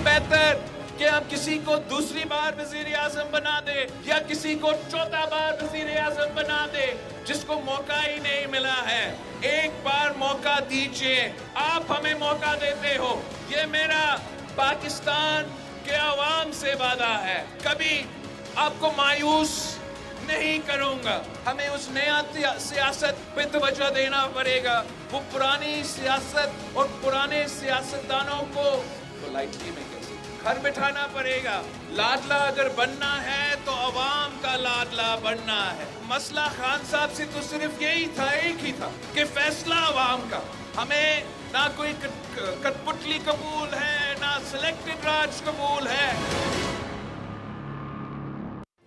बेहतर कि हम किसी को दूसरी बार वजीर आजम बना दे या किसी को चौथा बार वजीर आजम बना दे जिसको मौका ही नहीं मिला है। एक बार मौका दीजिए, आप हमें मौका देते हो। ये मेरा पाकिस्तान के अवाम से वादा है, कभी आपको मायूस नहीं करूंगा। हमें उस नया सियासत पे तवज्जो देना पड़ेगा। वो पुरानी सियासत और पुराने सियासतदानों को लाइटली में कैसे घर बिठाना पड़ेगा। लाडला अगर बनना है तो अवाम का लाडला बनना है। मसला खान साहब से तो सिर्फ यही था, एक ही था कि फैसला अवाम का। हमें ना कोई कठपुतली कबूल है, ना सिलेक्टेड राज कबूल है।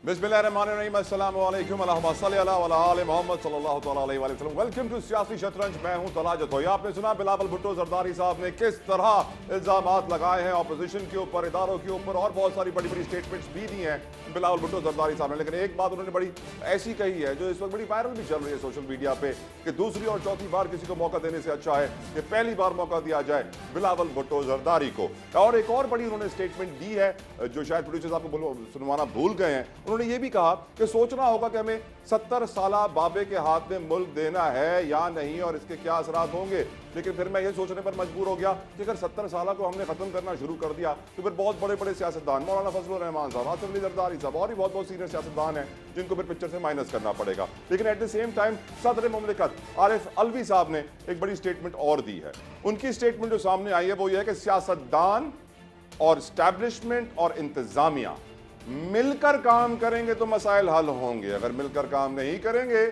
बिस्मिल्लाहिर्रहमानिर्रहीम, अस्सलाम वालेकुम, अल्लाहुम्मा सल्ली अला आले मोहम्मद सल्लल्लाहु तआला अलैहि वसल्लम। वेलकम टू सियासी शतरंज। मैं हूं तलाज अथोई। आपने सुना बिलावल भुट्टो जरदारी साहब ने किस तरह इल्जामात लगाए हैं ऑपोजिशन के ऊपर, इदारों के ऊपर, और बहुत सारी बड़ी बड़ी स्टेटमेंट्स भी दी हैं बिलावल भुट्टो जरदारी साहब ने। लेकिन एक बात उन्होंने बड़ी ऐसी कही है जो इस वक्त बड़ी वायरल भी चल रही है सोशल मीडिया पे, कि दूसरी और चौथी बार किसी को मौका देने से अच्छा है कि पहली बार मौका दिया जाए बिलावल भुट्टो जरदारी को। और एक और बड़ी उन्होंने स्टेटमेंट दी है जो शायद प्रोड्यूसर्स आपको सुनवाना भूल गए हैं। उन्होंने ये भी कहा कि सोचना होगा कि हमें 70 साला बाबे के हाथ में मुल्क देना है या नहीं और इसके क्या असरात होंगे। लेकिन फिर मैं ये सोचने पर मजबूर हो गया कि अगर 70 साल को हमने खत्म करना शुरू कर दिया तो फिर बहुत बड़े बड़े सियासतदान, मौलाना फजलुर रहमान साहब, आसिफ अली जरदारी साहब और भी बहुत सीनियर सियासतदान हैं जिनको फिर पिक्चर से माइनस करना पड़ेगा। लेकिन एट द सेम टाइम सदर मुमलिकत आरिफ अलवी साहब ने एक बड़ी स्टेटमेंट और दी है। उनकी स्टेटमेंट जो सामने आई है वो ये है कि सियासतदान और स्टैब्लिशमेंट और इंतजामिया मिलकर काम करेंगे तो मसाइल हल होंगे, अगर मिलकर काम नहीं करेंगे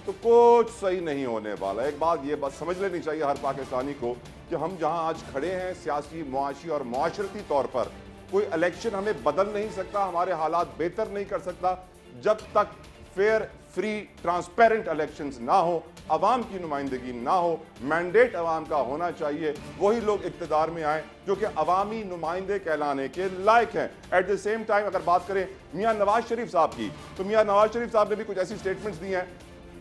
तो कुछ सही नहीं होने वाला। एक बात ये बात समझ लेनी चाहिए हर पाकिस्तानी को कि हम जहां आज खड़े हैं सियासी, मुआशी और मुआशरती तौर पर, कोई इलेक्शन हमें बदल नहीं सकता, हमारे हालात बेहतर नहीं कर सकता जब तक फेयर, फ्री, ट्रांसपेरेंट इलेक्शंस ना हो, अवाम की नुमाइंदगी ना हो। मैंडेट अवाम का होना चाहिए, वही लोग इक्तदार में आए जो कि अवामी नुमाइंदे कहलाने के लायक हैं। एट द सेम टाइम अगर बात करें मियां नवाज शरीफ साहब की, तो मियां नवाज शरीफ साहब ने भी कुछ ऐसी स्टेटमेंट्स दी हैं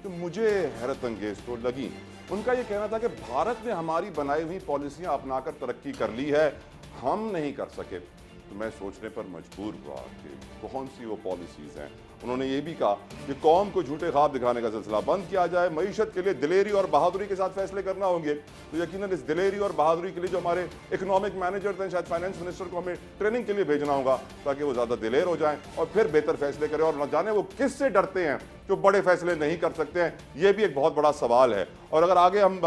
तो मुझे हैरत अंगेज तो लगी। उनका यह कहना था कि भारत ने हमारी बनाई हुई पॉलिसियां अपनाकर तरक्की कर ली है, हम नहीं कर सके। तो मैं सोचने पर मजबूर हुआ कि कौन सी वो पॉलिसीज हैं। उन्होंने ये भी कहा कि कौम को झूठे ख्वाब दिखाने का सिलसिला बंद किया जाए, मईशत के लिए दिलेरी और बहादुरी के साथ फैसले करना होंगे। तो यकीनन इस दिलेरी और बहादुरी के लिए जो हमारे इकोनॉमिक मैनेजर हैं, शायद फाइनेंस मिनिस्टर को हमें ट्रेनिंग के लिए भेजना होगा ताकि वो ज़्यादा दिलेर हो जाएं और फिर बेहतर फैसले करें। और न जाने वो किससे डरते हैं जो बड़े फैसले नहीं कर सकते हैं, ये भी एक बहुत बड़ा सवाल है। और अगर आगे हम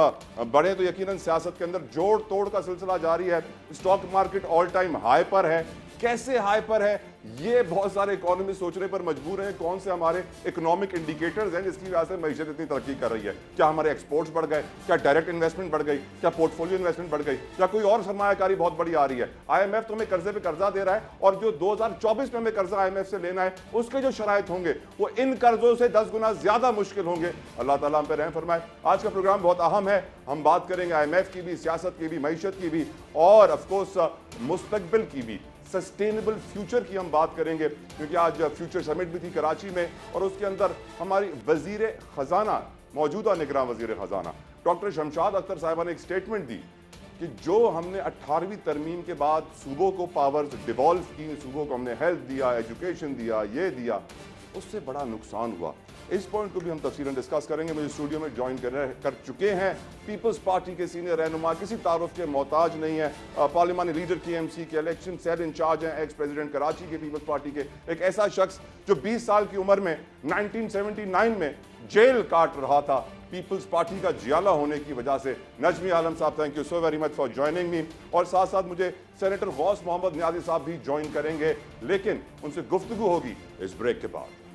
बढ़े तो यकीनन सियासत के अंदर जोड़ तोड़ का सिलसिला जारी है। Stock market all time high पर है। कैसे हाई पर है ये बहुत सारे इकोनॉमिस्ट सोचने पर मजबूर हैं। कौन से हमारे इकोनॉमिक इंडिकेटर्स हैं जिसकी वजह से मईशत इतनी तरक्की कर रही है? क्या हमारे एक्सपोर्ट्स बढ़ गए? क्या डायरेक्ट इन्वेस्टमेंट बढ़ गई? क्या पोर्टफोलियो इन्वेस्टमेंट बढ़ गई? क्या कोई और सरमायाकारी बहुत बड़ी आ रही है? IMF तो हमें कर्जे पे कर्जा दे रहा है और जो 2024 में हमें कर्जा IMF से लेना है उसके जो शराइत होंगे वो इन कर्जों से 10 गुना ज्यादा मुश्किल होंगे। अल्लाह ताला हम पे रहम फरमाए। आज का प्रोग्राम बहुत अहम है। हम बात करेंगे IMF की भी, सियासत की भी, मईशत की भी और ऑफकोर्स मुस्तकबिल की भी, सस्टेनेबल फ्यूचर की हम बात करेंगे क्योंकि आज फ्यूचर समिट भी थी कराची में और उसके अंदर हमारी वजीर खजाना, मौजूदा निगरान वजीर खजाना डॉक्टर शमशाद अख्तर साहिबा ने एक स्टेटमेंट दी कि जो हमने 18वीं तरमीम के बाद सूबों को पावर्स डिवॉल्व की, सूबों को हमने हेल्थ दिया, एजुकेशन दिया, ये दिया, उससे बड़ा नुकसान हुआ। इस पॉइंट को भी हम तफसीलन डिस्कस करेंगे। मुझे स्टूडियो में ज्वाइन कर चुके हैं पीपल्स पार्टी के सीनियर रहनुमा, किसी तारुफ के मोहताज नहीं है, पार्लिमानी लीडर KMC के इलेक्शन सेल इंचार्ज हैं, एक्स प्रेसिडेंट कराची के पीपल्स पार्टी के, एक ऐसा शख्स जो 20 साल की उम्र में 1979 में जेल काट रहा था पीपल्स पार्टी का जियाला होने की वजह से। नजमी आलम साहब, thank you so very much for joining me. और साथ साथ मुझे सेनेटर गौस मोहम्मद नियाजी साहब भी ज्वाइन करेंगे, लेकिन उनसे गुफ्तगू होगी इस ब्रेक के बाद।